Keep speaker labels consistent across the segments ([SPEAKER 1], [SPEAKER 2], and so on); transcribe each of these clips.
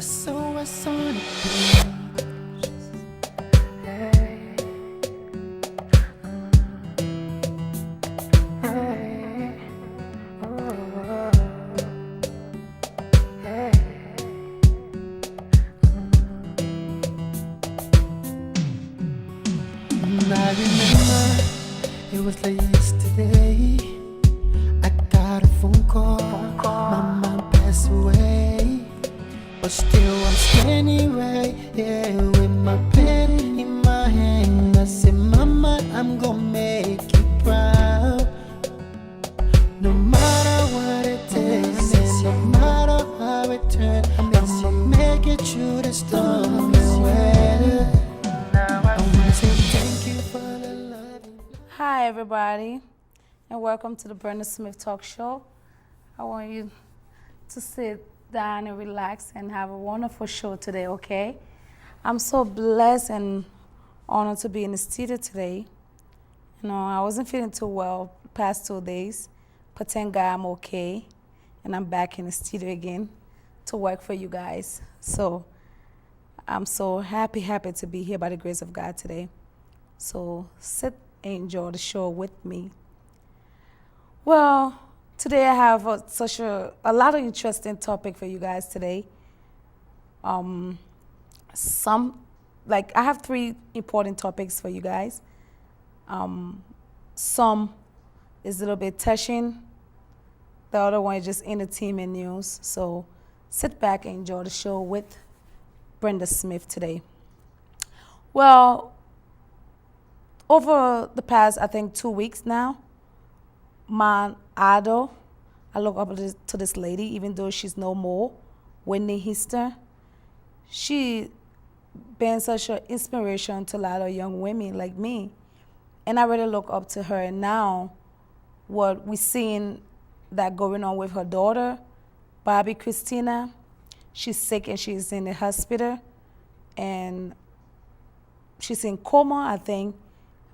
[SPEAKER 1] SOS on the beach. I remember it was late yesterday. I got a phone call. My mom passed away, but still I'm standing right here with my pen in my hand. I said, Mama, I'm gonna make you proud, no matter what it takes, and no matter how it turns. I'ma make it through the storm and weather. I wanna say thank you for the love.
[SPEAKER 2] Hi, everybody, and welcome to the Brenda Smith Talk Show. I want you to sit down and relax and have a wonderful show today, okay? I'm so blessed and honored to be in the studio today. You know, I wasn't feeling too well the past 2 days, but thank God I'm okay, and I'm back in the studio again to work for you guys. So I'm so happy to be here by the grace of God today. So sit and enjoy the show with me. Well, today I have a lot of interesting topic for you guys today. I have 3 important topics for you guys. Some is a little bit touching. The other one is just entertainment news. So sit back and enjoy the show with Brenda Smith today. Well, over the past, I think, 2 weeks now, my idol, I look up to this lady, even though she's no more, Whitney Houston. She been such an inspiration to a lot of young women like me. And I really look up to her. And now, what we're seeing that going on with her daughter, Bobby Christina, she's sick and she's in the hospital. And she's in coma, I think.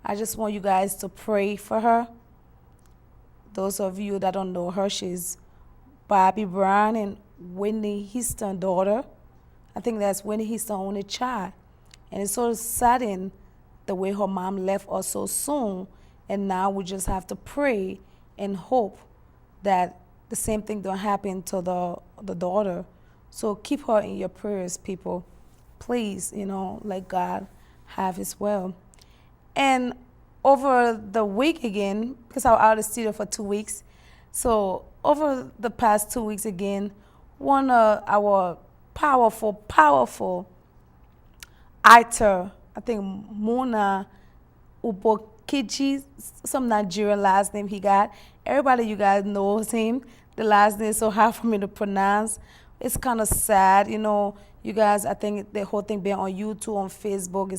[SPEAKER 2] I just want you guys to pray for her. Those of you that don't know her, she's Bobby Brown and Whitney Houston's daughter. I think that's Whitney Houston's only child. And it's so saddening the way her mom left us so soon. And now we just have to pray and hope that the same thing don't happen to the daughter. So keep her in your prayers, people. Please, let God have his will. And over the week again, because I was out of the studio for 2 weeks, so over the past 2 weeks again, one of our powerful actor, I think Muna Ubokiji, some Nigerian last name he got. Everybody you guys knows him. The last name is so hard for me to pronounce. It's kind of sad, You guys, I think the whole thing being on YouTube, on Facebook,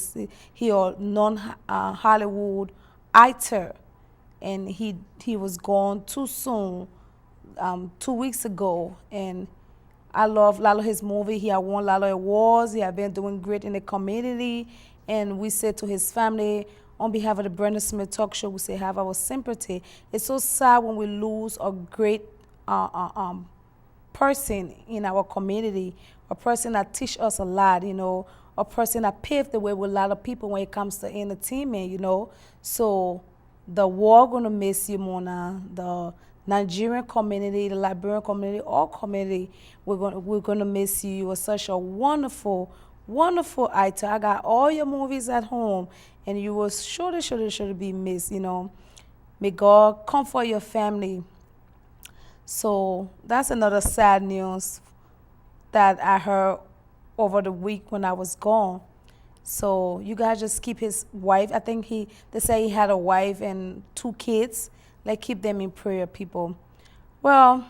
[SPEAKER 2] he a non-Hollywood actor, and he was gone too soon, 2 weeks ago. And I love a lot of his movie. He had won a lot of awards. He had been doing great in the community. And we said to his family, on behalf of the Brenda Smith Talk Show, we say have our sympathy. It's so sad when we lose a great person in our community, a person that teach us a lot, a person that paved the way with a lot of people when it comes to entertainment, So the world gonna miss you, Mona. The Nigerian community, the Liberian community, all community, we're gonna miss you. You were such a wonderful actor. I got all your movies at home, and you will surely be missed, May God comfort your family. So that's another sad news that I heard over the week when I was gone. So you guys just keep his wife. I think they say he had a wife and 2 kids. Keep them in prayer, people. Well,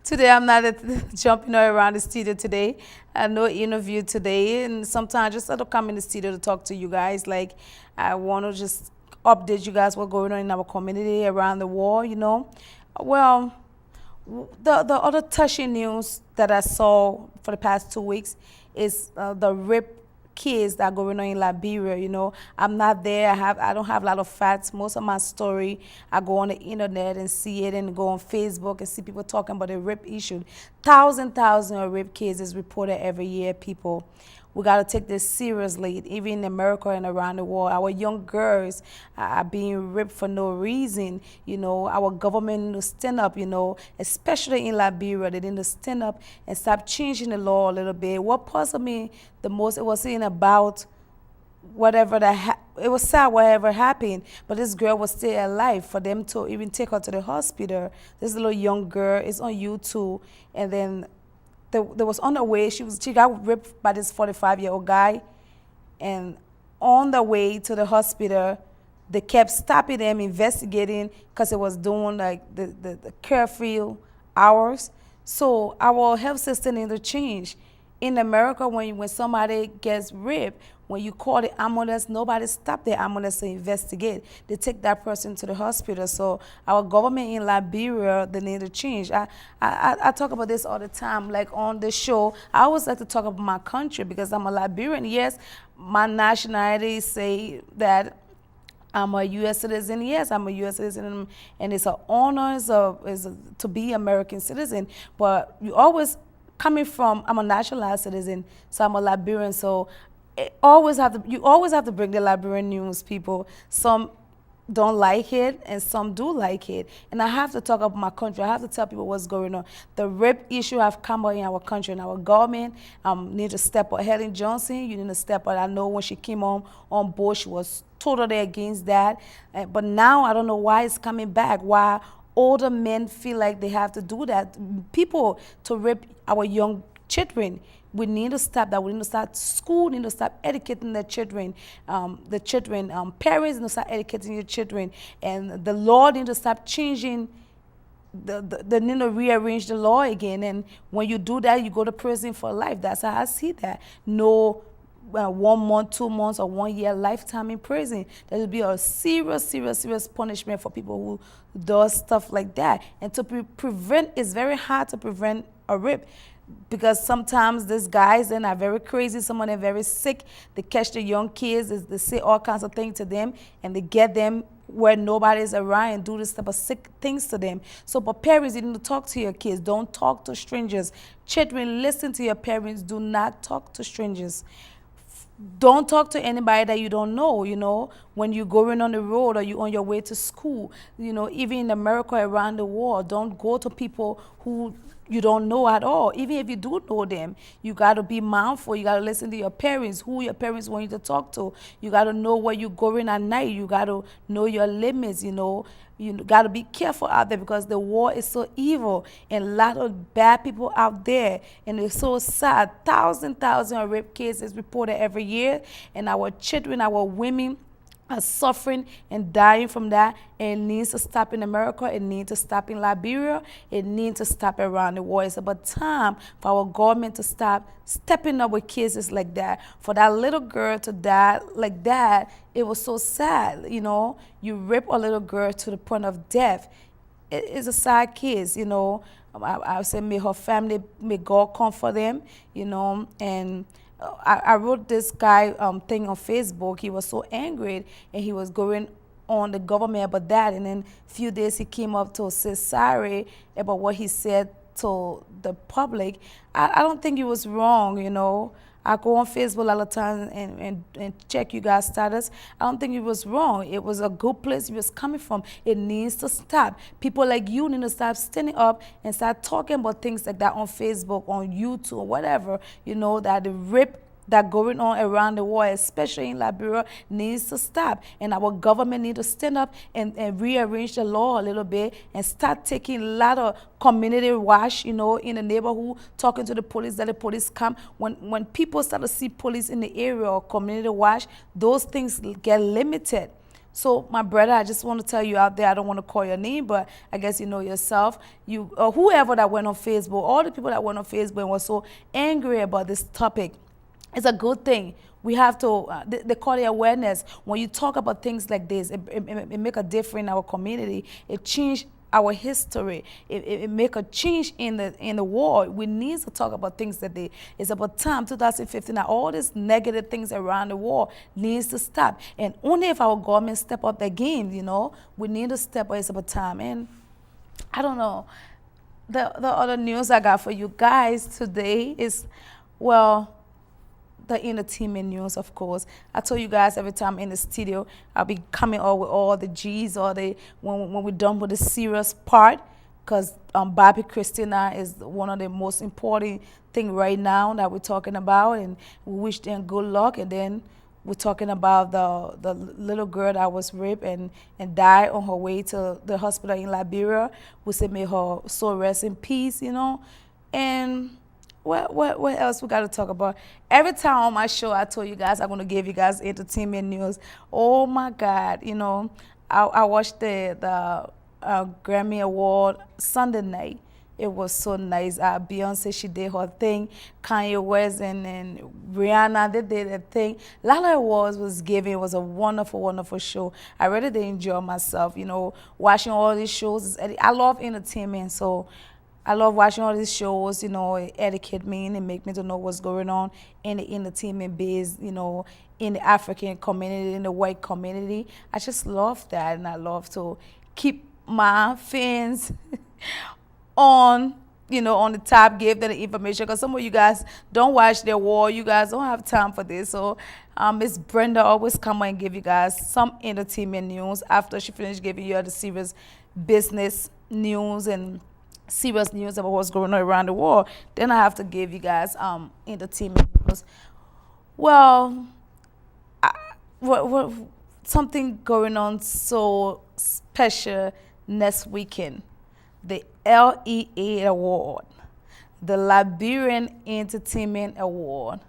[SPEAKER 2] today I'm not jumping around the studio today. I had no interview today, and sometimes I just have to come in the studio to talk to you guys. I want to just update you guys what's going on in our community around the world, Well, the other touching news that I saw for the past 2 weeks is the rape kids that are going on in Liberia. I'm not there. I don't have a lot of facts. Most of my story, I go on the internet and see it, and go on Facebook and see people talking about the rape issue. Thousand of rape cases reported every year. People, we got to take this seriously, even in America and around the world. Our young girls are being raped for no reason. Our government need to stand up, especially in Liberia. They need to stand up and stop changing the law a little bit. What puzzled me the most, it was saying about whatever it was sad whatever happened, but this girl was still alive. For them to even take her to the hospital, this little young girl is on YouTube, and then there was on the way, she got raped by this 45-year-old guy, and on the way to the hospital, they kept stopping them, investigating, because it was doing like the curfew hours. So our health system need to change. In America, when somebody gets raped, when you call the ambulance, nobody stop the ambulance to investigate. They take that person to the hospital. So our government in Liberia, they need to change. I talk about this all the time, like on the show. I always like to talk about my country because I'm a Liberian. Yes, my nationality say that I'm a U.S. citizen. Yes, I'm a U.S. citizen, and it's an honor to be American citizen. But you always coming from, I'm a naturalized citizen, so I'm a Liberian. So you always have to bring the Liberian news, people. Some don't like it and some do like it. And I have to talk about my country. I have to tell people what's going on. The rape issue have come out in our country, and our government need to step up. Helen Johnson, you need to step up. I know when she came on board, she was totally against that. But now I don't know why it's coming back. Why older men feel like they have to do that. People to rape our young children. We need to stop that. We need to start school. We need to start educating the children. Parents need to start educating your children. And the law need to stop changing. They need to rearrange the law again. And when you do that, you go to prison for life. That's how I see that. No 1 month, 2 months, or 1 year lifetime in prison. There will be a serious punishment for people who does stuff like that. And to prevent, it's very hard to prevent a rape, because sometimes these guys, they're not very crazy. Some of them very sick. They catch the young kids. They say all kinds of things to them, and they get them where nobody's around and do this type of sick things to them. So, but parents, you need to talk to your kids. Don't talk to strangers. Children, listen to your parents. Do not talk to strangers. Don't talk to anybody that you don't know, when you're going on the road or you're on your way to school, even in America, around the world. Don't go to people who you don't know at all. Even if you do know them, you got to be mindful. You got to listen to your parents, who your parents want you to talk to. You got to know where you're going at night. You got to know your limits, You got to be careful out there, because the war is so evil and a lot of bad people out there. And it's so sad. Thousands of rape cases reported every year. And our children, our women are suffering and dying from that. And it needs to stop in America. It needs to stop in Liberia. It needs to stop around the world. It's about time for our government to stop stepping up with cases like that. For that little girl to die like that, it was so sad. You rape a little girl to the point of death. It is a sad case. I say, may her family, may God comfort them. And I wrote this guy thing on Facebook. He was so angry, and he was going on the government about that. And then a few days he came up to say sorry about what he said to the public. I don't think he was wrong, I go on Facebook all the time and check you guys' status. I don't think it was wrong. It was a good place he was coming from. It needs to stop. People like you need to start standing up and start talking about things like that on Facebook, on YouTube, or whatever, that the rape that going on around the world, especially in Liberia, needs to stop. And our government needs to stand up and rearrange the law a little bit and start taking a lot of community watch, in the neighborhood, talking to the police, that the police come. When people start to see police in the area or community watch, those things get limited. So, my brother, I just want to tell you out there, I don't want to call your name, but I guess you know yourself, whoever that went on Facebook, all the people that went on Facebook and were so angry about this topic. It's a good thing. We have to, they call it awareness. When you talk about things like this, it make a difference in our community. It change our history. It make a change in the world. We need to talk about things that it's about time 2015 that all these negative things around the world needs to stop. And only if our government step up their game, we need to step up. It's about time. And I don't know. The other news I got for you guys today is, well, the entertainment news, of course. I told you guys every time in the studio, I'll be coming up with all the G's or when we're done with the serious part, because Bobby Christina is one of the most important thing right now that we're talking about, and we wish them good luck. And then we're talking about the little girl that was raped and died on her way to the hospital in Liberia. We say may her soul rest in peace, And what else we got to talk about? Every time on my show, I told you guys I'm going to give you guys entertainment news. Oh, my God. I watched the Grammy Award Sunday night. It was so nice. Beyonce, she did her thing. Kanye West and Rihanna, they did their thing. Lala Awards was given. It was a wonderful, wonderful show. I really did enjoy myself, watching all these shows. I love entertainment, so I love watching all these shows, it educate me and it make me to know what's going on in the entertainment biz, in the African community, in the white community. I just love that, and I love to keep my fans on the top, give them the information, because some of you guys don't watch the war. You guys don't have time for this. So Miss Brenda always come and give you guys some entertainment news after she finished giving you the serious business news and serious news about what's going on around the world. Then I have to give you guys entertainment news. Well, what something going on so special next weekend. The LEA Award, the Liberian Entertainment Award.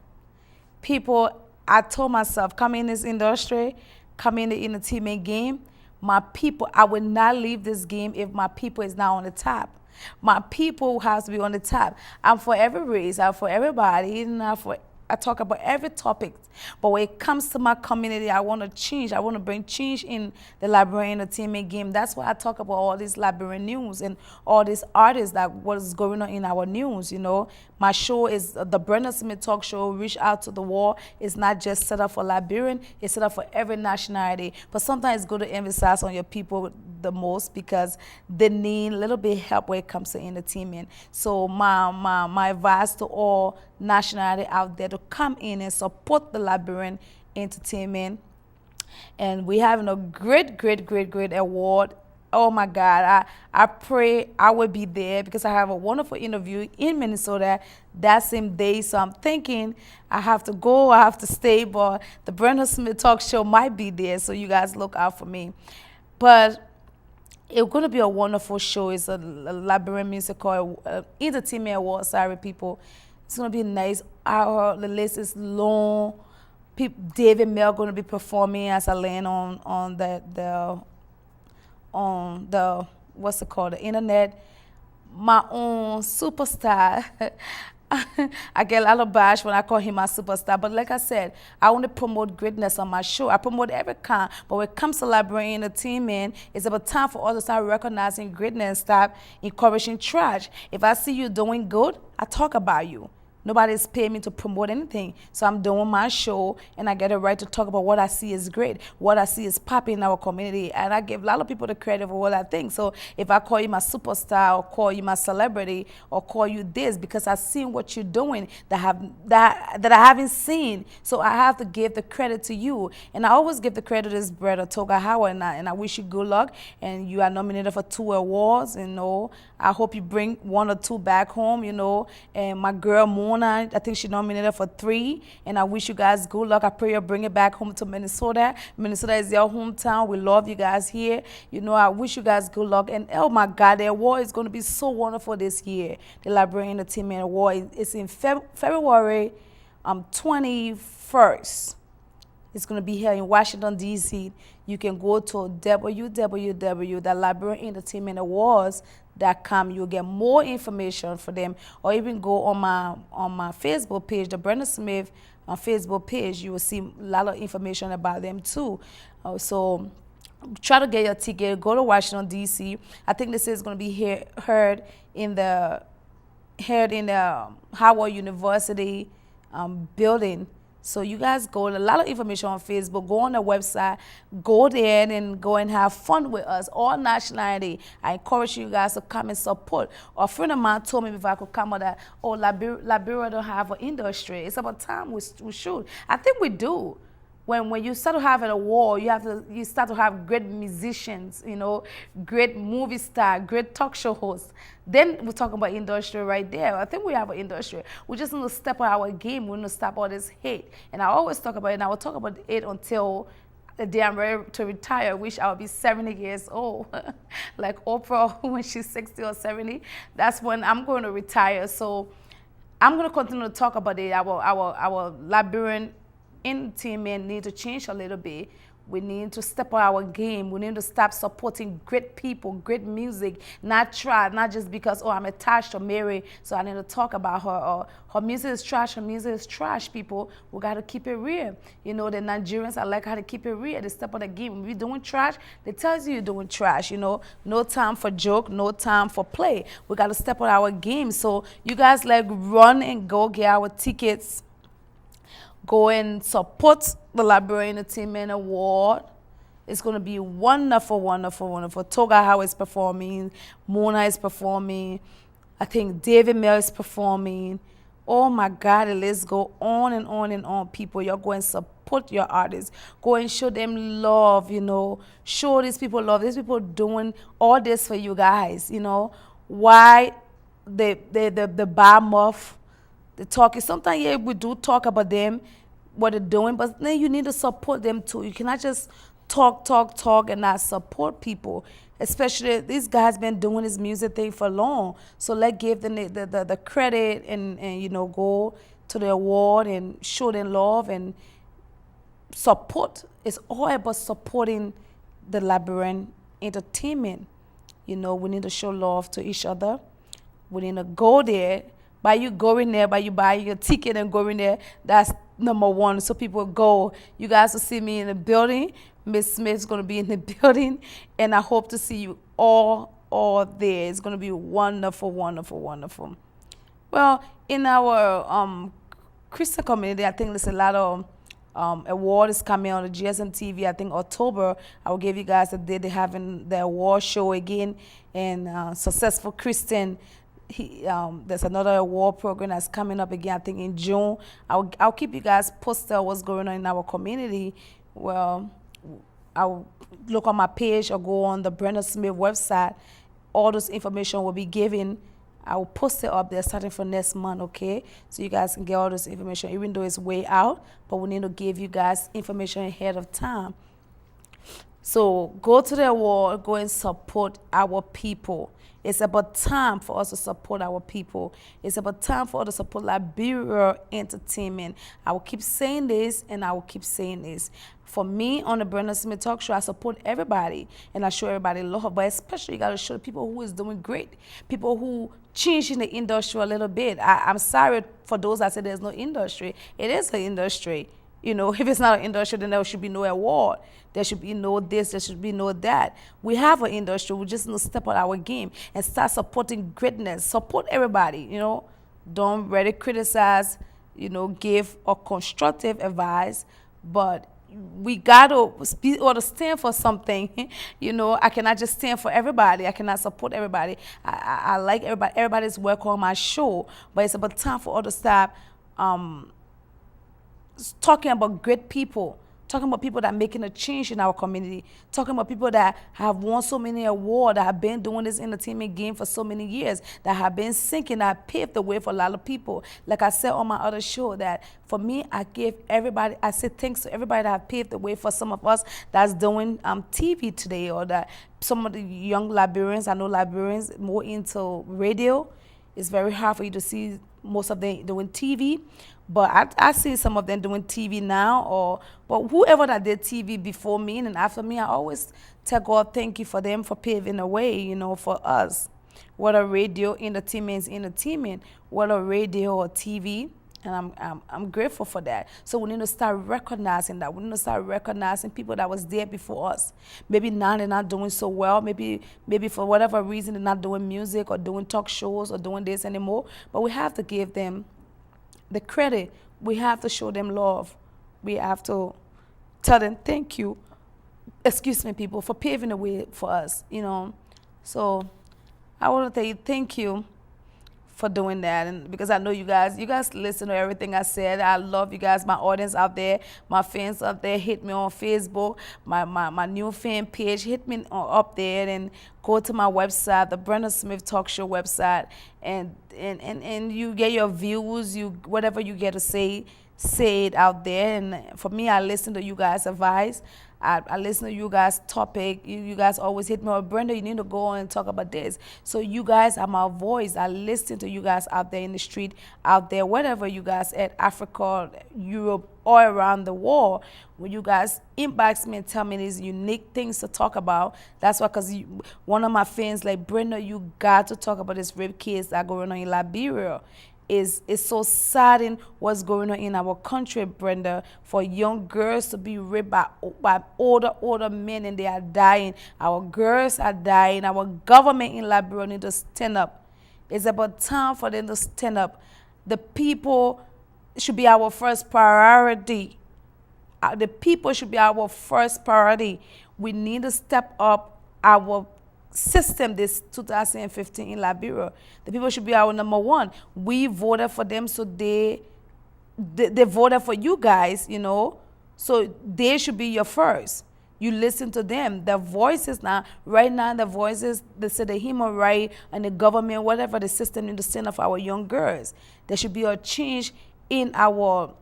[SPEAKER 2] People, I told myself, come in this industry, come in the entertainment game, my people, I will not leave this game if my people is not on the top. My people has to be on the top. I'm for every race, I'm for everybody, and I talk about every topic. But when it comes to my community, I want to change. I want to bring change in the Liberian entertainment game. That's why I talk about all this Liberian news and all these artists that what's going on in our news, My show is the Brenda Smith Talk Show, Reach Out to the World. It's not just set up for Liberian, it's set up for every nationality. But sometimes it's good to emphasize on your people the most because they need a little bit help when it comes to entertainment. So my advice to all nationality out there to come in and support the Liberian entertainment. And we're having a great award. Oh my God, I pray I will be there because I have a wonderful interview in Minnesota that same day. So I'm thinking I have to go, I have to stay, but the Brenda Smith Talk Show might be there. So you guys look out for me. But it's going to be a wonderful show. It's a Liberian musical entertainment award. Sorry, people. It's going to be nice. The list is long. David Mel going to be performing as I land on the what's it called, the internet. My own superstar. I get a lot of bash when I call him my superstar, but like I said, I want to promote greatness on my show. I promote every kind, but when it comes to Liberian entertainment, it's about time for us to start recognizing greatness and stop encouraging trash. If I see you doing good, I talk about you. Nobody's paying me to promote anything. So I'm doing my show, and I get a right to talk about what I see is great, what I see is popping in our community, and I give a lot of people the credit for what I think. So if I call you my superstar or call you my celebrity or call you this because I've seen what you're doing that I haven't seen, so I have to give the credit to you. And I always give the credit to this Brenda Toga Howard, and I wish you good luck. And you are nominated for 2 awards, I hope you bring 1 or 2 back home, And my girl Mona, I think she nominated for 3. And I wish you guys good luck. I pray you'll bring it back home to Minnesota. Minnesota is your hometown. We love you guys here. I wish you guys good luck. And oh my God, the award is going to be so wonderful this year. The Liberian Entertainment Award. It's in February 21st. It's going to be here in Washington, D.C. You can go to www.libraryentertainmentawards.com. You'll get more information for them, or even go on my Facebook page, the Brenda Smith Facebook page. You will see a lot of information about them too. So try to get your ticket. Go to Washington D.C. I think this is going to be heard in the Howard University building. So you guys go. A lot of information on Facebook. Go on the website. Go there and go and have fun with us. All nationality. I encourage you guys to come and support. A friend of mine told me before I could come out that, oh, Liberia don't have an industry. It's about time we should. I think we do. When you start to have a war, you start to have great musicians, great movie star, great talk show hosts. Then we're talking about industry right there. I think we have an industry. We just need to step on our game. We need to stop all this hate. And I always talk about it, and I will talk about it until the day I'm ready to retire. I wish I would be 70 years old, like Oprah when she's 60 or 70. That's when I'm going to retire. So I'm going to continue to talk about it. Our Liberian entertainment need to change a little bit. We need to step on our game. We need to stop supporting great people, great music, not just because, oh, I'm attached to Mary, so I need to talk about her, or her music is trash, people. We got to keep it real. The Nigerians, I like how to keep it real. They step on the game. When we're doing trash, they tell you you're doing trash, No time for joke, no time for play. We got to step on our game. So you guys run and go get our tickets. Go and support the Liberian Entertainment Award. It's going to be wonderful, wonderful, wonderful. Toga Howe is performing. Mona is performing. I think David Mel is performing. Oh my God, the list go on and on and on. People, you're going to support your artists. Go and show them love, Show these people love. These people doing all this for you guys, Why the bar muff, the talking. Sometimes, yeah, we do talk about them, what they're doing, but then you need to support them too. You cannot just talk, and not support people. Especially these guys been doing this music thing for long. So let's give them the credit and go to the award and show them love and support. It's all about supporting the Liberian entertainment. We need to show love to each other. We need to go there. By you going there, by you buying your ticket and going there, that's number one. So people go. You guys will see me in the building. Miss Smith's going to be in the building. And I hope to see you all there. It's going to be wonderful, wonderful, wonderful. Well, in our Christian community, I think there's a lot of awards coming on the GSM TV. I think October, I will give you guys a day they're having the award show again. And Successful Christian, there's another award program that's coming up again, I think in June. I'll keep you guys posted on what's going on in our community. Well, I'll look on my page or go on the Brenda Smith website. All this information will be given. I will post it up there starting for next month, okay? So you guys can get all this information, even though it's way out, but we need to give you guys information ahead of time. So go to the award, go and support our people. It's about time for us to support our people. It's about time for us to support Liberia entertainment. I will keep saying this and I will keep saying this. For me, on the Brenda Smith Talk Show, I support everybody and I show everybody love, but especially you got to show the people who is doing great, people who changing the industry a little bit. I'm sorry for those that say there's no industry. It is an industry. If it's not an industry, then there should be no award. There should be no this, there should be no that. We have an industry. We just need to step on our game and start supporting greatness. Support everybody, Don't really criticize, give a constructive advice, but we got to stand for something. I cannot just stand for everybody. I cannot support everybody. I like everybody. Everybody's welcome on my show, but it's about time for us to stop talking about great people, talking about people that are making a change in our community, talking about people that have won so many awards, that have been doing this entertainment game for so many years, that have been singing, that have paved the way for a lot of people. Like I said on my other show, that for me, I say thanks to everybody that have paved the way for some of us that's doing TV today, or that some of the young Liberians, I know Liberians more into radio. It's very hard for you to see most of them doing TV. But I see some of them doing TV now, but whoever that did TV before me and after me, I always tell God, thank you for them for paving the way, for us. Whether radio entertainment is entertainment, whether radio or TV, And I'm grateful for that. So we need to start recognizing that. We need to start recognizing people that was there before us. Maybe now they're not doing so well. Maybe for whatever reason they're not doing music or doing talk shows or doing this anymore. But we have to give them the credit. We have to show them love. We have to tell them thank you. Excuse me, people, for paving the way for us. So I want to tell you thank you for doing that, and because I know you guys listen to everything I said. I love you guys, my audience out there, my fans out there. Hit me on Facebook, my new fan page. Hit me up there and go to my website, the Brenda Smith Talk Show website, and you get your views, you whatever you get to say it out there. And for me, I listen to you guys' advice. I listen to you guys' topic. You guys always hit me up, Brenda, you need to go on and talk about this. So you guys are my voice. I listen to you guys out there in the street, out there, wherever you guys at, Africa, Europe, or around the world. When you guys inbox me and tell me these unique things to talk about, that's why, because one of my fans, like, Brenda, you got to talk about this rape case that going on in Liberia. Is so saddening what's going on in our country, Brenda, for young girls to be raped by older men, and they are dying. Our girls are dying. Our government in Liberia need to stand up. It's about time for them to stand up. The people should be our first priority. The people should be our first priority. We need to step up our system this 2015 in Liberia. The people should be our number one. We voted for them, so they voted for you guys. So they should be your first. You listen to them. The voices now, right now, the voices, they say the human right and the government, whatever the system need to stand up for our young girls. There should be a change in our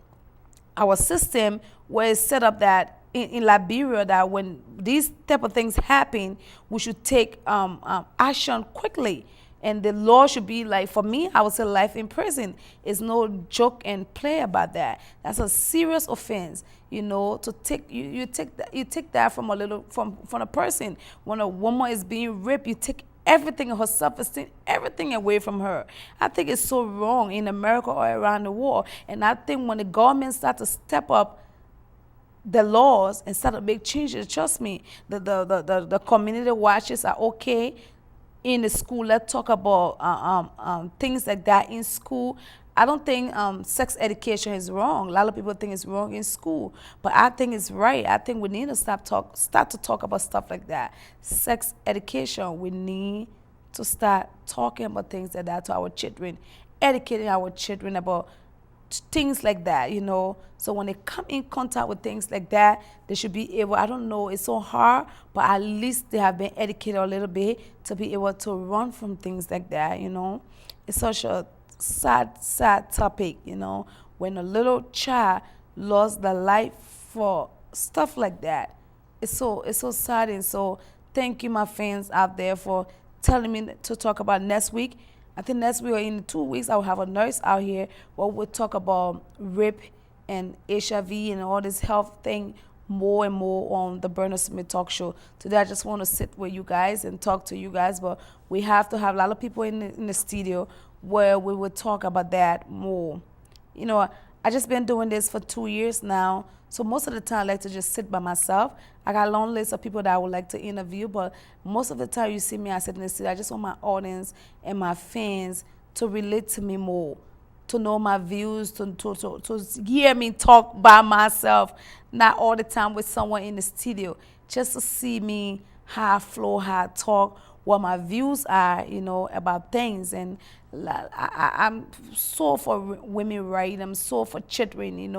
[SPEAKER 2] system where it's set up that in Liberia, that when these type of things happen, we should take action quickly. And the law should be, like, for me, I would say life in prison. It's no joke and play about that. That's a serious offense. To take you take that from a person. When a woman is being raped, you take everything, her self-esteem, everything away from her. I think it's so wrong in America or around the world. And I think when the government start to step up the laws and start to make changes, trust me, the community watches are okay. In the school, let's talk about things like that in school. I don't think sex education is wrong. A lot of people think it's wrong in school, but I think it's right. I think we need to start to talk about stuff like that. Sex education, we need to start talking about things like that to our children, educating our children about things like that. So when they come in contact with things like that, they should be able, I don't know, it's so hard, but at least they have been educated a little bit to be able to run from things like that. It's such a sad topic, when a little child lost their life for stuff like that. It's so sad. And so thank you, my fans out there, for telling me to talk about next week. I think next week or in 2 weeks, I will have a nurse out here where we'll talk about rape and HIV and all this health thing more and more on the Brenda Smith Talk Show. Today, I just want to sit with you guys and talk to you guys, but we have to have a lot of people in the studio where we will talk about that more. I just been doing this for 2 years now, so most of the time I like to just sit by myself. I got a long list of people that I would like to interview, but most of the time you see me, I sit in the studio. I just want my audience and my fans to relate to me more, to know my views, to hear me talk by myself, not all the time with someone in the studio, just to see me, how I flow, how I talk, what my views are, about things. And I'm so for women right. I'm so for children,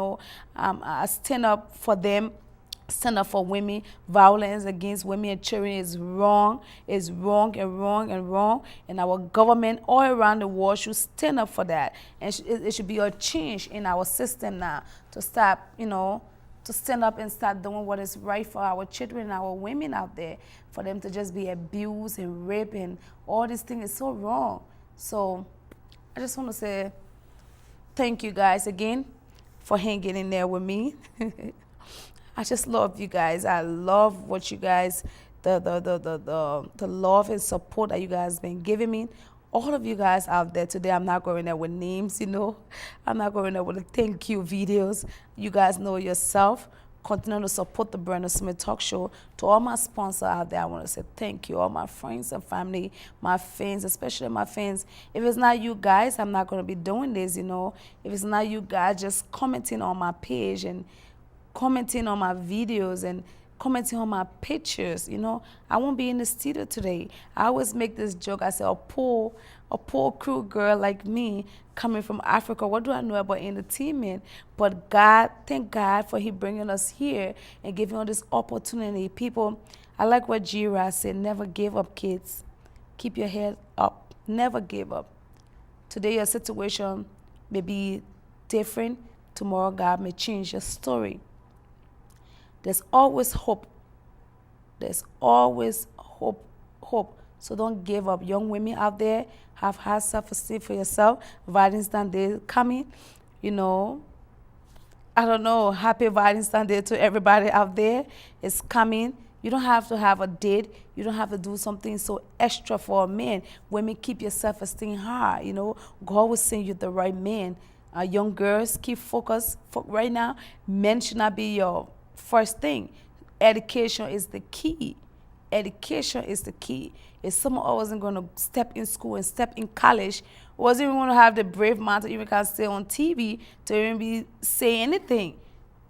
[SPEAKER 2] I stand up for them, stand up for women. Violence against women and children is wrong. It's wrong and wrong and wrong. And our government all around the world should stand up for that. And it should be a change in our system now to stop, to stand up and start doing what is right for our children and our women out there. For them to just be abused and raped and all these things is so wrong. So I just want to say thank you guys again for hanging in there with me. I just love you guys. I love what you guys, the love and support that you guys been giving me all of you guys out there today, I'm not going there with names, I'm not going there with the thank you videos. You guys know yourself. Continue to support the Brenda Smith Talk Show. To all my sponsors out there, I want to say thank you. All my friends and family, my fans, especially my fans. If it's not you guys, I'm not going to be doing this, If it's not you guys just commenting on my page and commenting on my videos and commenting on my pictures, I won't be in the studio today. I always make this joke. I say, a poor crew girl like me coming from Africa, what do I know about entertainment? But God, thank God for He bringing us here and giving us this opportunity. People, I like what Jira said, never give up, kids. Keep your head up. Never give up. Today your situation may be different. Tomorrow God may change your story. There's always hope. There's always hope. So don't give up. Young women out there, have high self-esteem for yourself. Valentine's Day coming, I don't know. Happy Valentine's Day to everybody out there. It's coming. You don't have to have a date. You don't have to do something so extra for a man. Women, keep your self-esteem high. God will send you the right man. Young girls, keep focused. Right now, men should not be your first thing. Education is the key. Education is the key. If someone wasn't going to step in school and step in college, wasn't even going to have the brave mind to even kind of stay on TV to even say anything.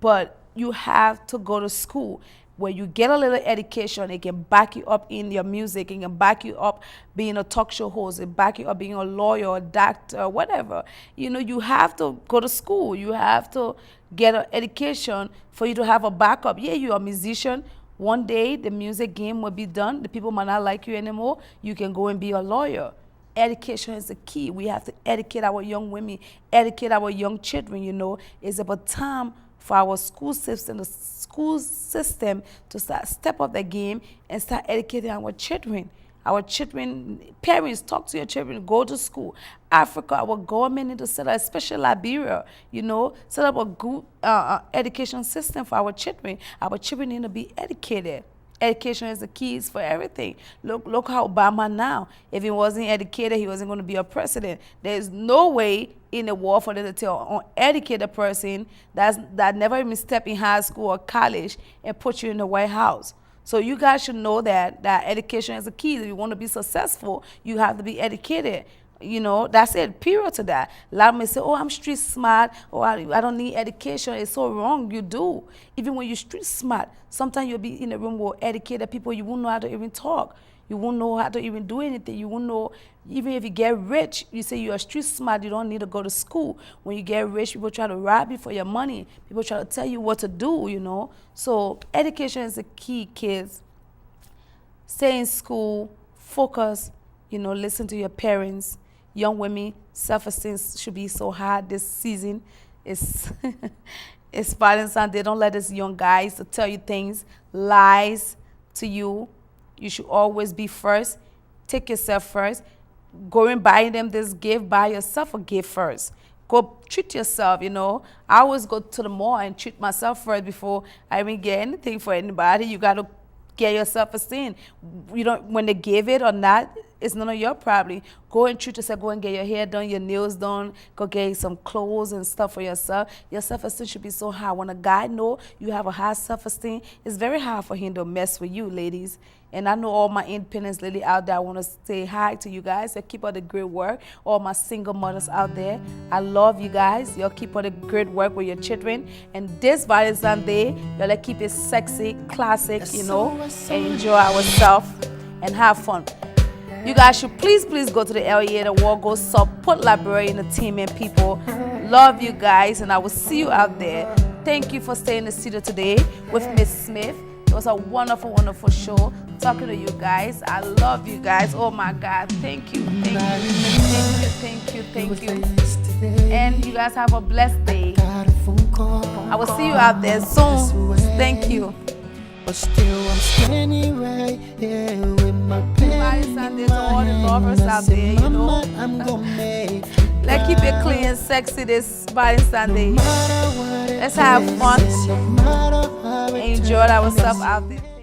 [SPEAKER 2] But you have to go to school where you get a little education. It can back you up in your music. It can back you up being a talk show host. It back you up being a lawyer, a doctor, whatever. You have to go to school. You have to get an education for you to have a backup. Yeah, you're a musician. One day, the music game will be done. The people might not like you anymore. You can go and be a lawyer. Education is the key. We have to educate our young women, educate our young children, It's about time for our school system to step up the game and start educating our children. Our children, parents, talk to your children, go to school. Africa, our government need to set up, especially Liberia, set up a good education system for our children. Our children need to be educated. Education is the keys for everything. Look how Obama now, if he wasn't educated, he wasn't going to be a president. There's no way in the world for them to tell an uneducated person that never even stepped in high school or college and put you in the White House. So you guys should know that education is the key. If you want to be successful, you have to be educated. That's it, period to that. A lot of men say, oh, I'm street smart, or I don't need education. It's so wrong, you do. Even when you're street smart, sometimes you'll be in a room with educated people, you won't know how to even talk. You won't know how to even do anything. You won't know, even if you get rich, you say you're street smart, you don't need to go to school. When you get rich, people try to rob you for your money. People try to tell you what to do, So education is the key, kids. Stay in school, focus, listen to your parents. Young women, self-esteem should be so high this season. It's Valentine's Day. Don't let these young guys to tell you things, lies to you. You should always be first. Take yourself first. Go and buy them this gift. Buy yourself a gift first. Go treat yourself, I always go to the mall and treat myself first before I even get anything for anybody. You got to get your self-esteem. When they give it or not, it's none of your problem. Go and treat yourself. Go and get your hair done, your nails done. Go get some clothes and stuff for yourself. Your self-esteem should be so high. When a guy know you have a high self-esteem, it's very hard for him to mess with you, ladies. And I know all my independent ladies out there, I want to say hi to you guys. So keep up the great work. All my single mothers out there, I love you guys. Y'all keep up the great work with your children. And this Valentine's Day, y'all keep it sexy, classic, and enjoy ourselves and have fun. You guys should please go to the LEA, the world, go support Liberia entertainment, people. Love you guys, and I will see you out there. Thank you for staying in the studio today with Miss Smith. It was a wonderful, wonderful show talking to you guys. I love you guys. Oh my God. Thank you. Thank you. And you guys have a blessed day. I will see you out there soon. Thank you.
[SPEAKER 1] But still I'm standing right here with my pen
[SPEAKER 2] Sunday to all the lovers out there,
[SPEAKER 1] I'm gonna make
[SPEAKER 2] Let's keep it clean and sexy this Valentine's Day. Let's have fun and enjoy ourselves out there.